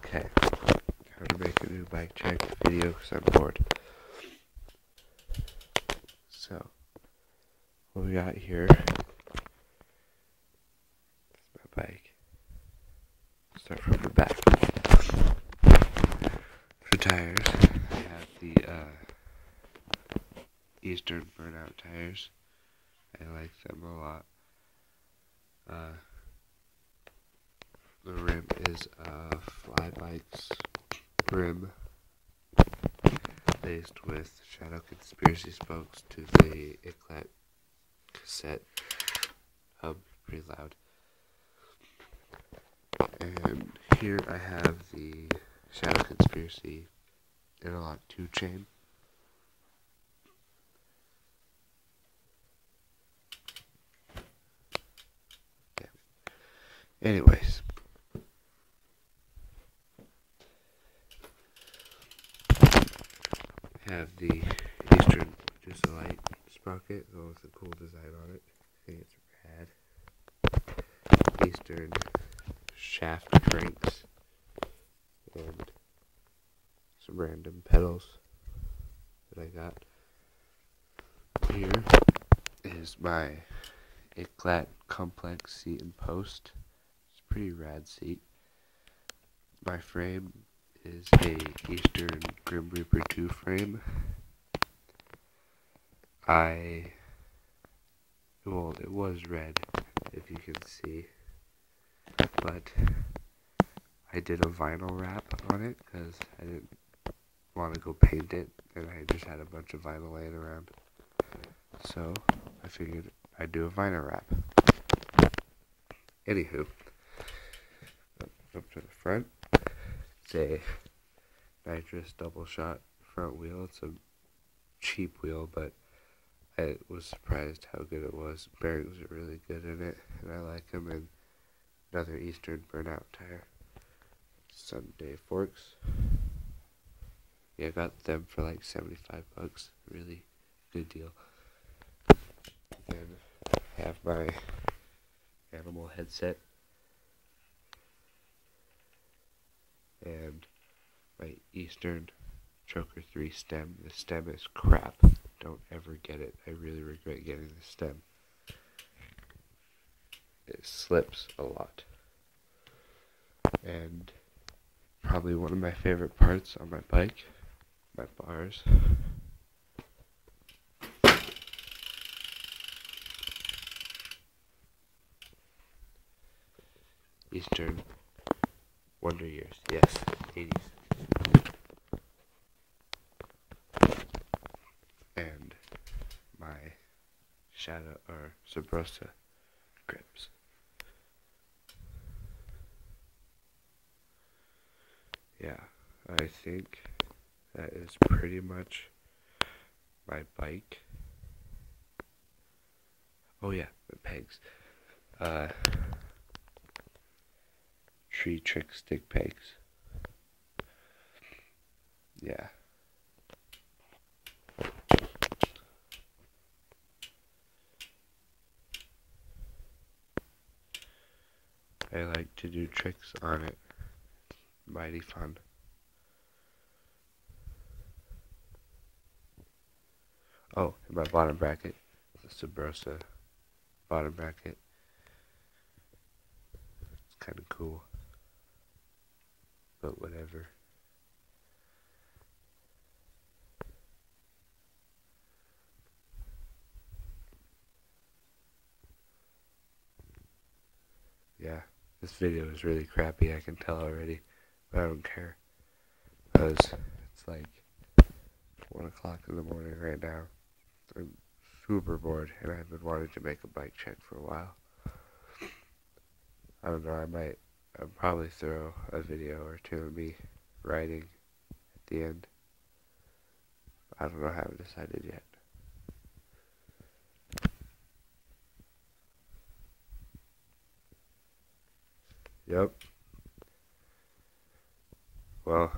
Okay, how to make a new bike check video because I'm bored. So, what we got here is my bike. Start from the back. For tires, I have the Eastern Burnout tires. I like them a lot. The rim is a Flybikes rim laced with Shadow Conspiracy spokes to the Eclat cassette hub, pretty loud. And here I have the Shadow Conspiracy Interlock 2 chain. Yeah. Anyways, I have the Eastern Light sprocket, the one with a cool design on it. I think it's rad. Eastern shaft cranks and some random pedals that I got. Here is my Eclat complex seat and post. It's a pretty rad seat. My frame is a Eastern Grim Reaper 2 frame. It was red, if you can see, but I did a vinyl wrap on it because I didn't want to go paint it, and I just had a bunch of vinyl laying around. So I figured I'd do a vinyl wrap. Anywho, up to the front. It's a nitrous double shot front wheel. It's a cheap wheel, but I was surprised how good it was. Bearings are really good in it, and I like them. And another Eastern Burnout tire. Sunday forks. Yeah, I got them for like $75. Really good deal. Then I have my animal headset and my Eastern Choker 3 stem. The stem is crap. Don't ever get it. I really regret getting the stem. It slips a lot. And probably one of my favorite parts on my bike, my bars. Eastern Wonder Years, yes, 80s. And my Shadow or Sabrosa grips. Yeah, I think that is pretty much my bike. Oh yeah, the pegs. Tree trick stick pegs. Yeah. I like to do tricks on it. Mighty fun. Oh, and my bottom bracket, the Sabrosa bottom bracket. It's kind of cool, but whatever. Yeah, this video is really crappy, I can tell already, but I don't care, because it's like 1 o'clock in the morning right now. I'm super bored, and I've been wanting to make a bike check for a while. I don't know, I'll probably throw a video or two of me riding at the end. I don't know, I haven't decided yet. Yep. Well,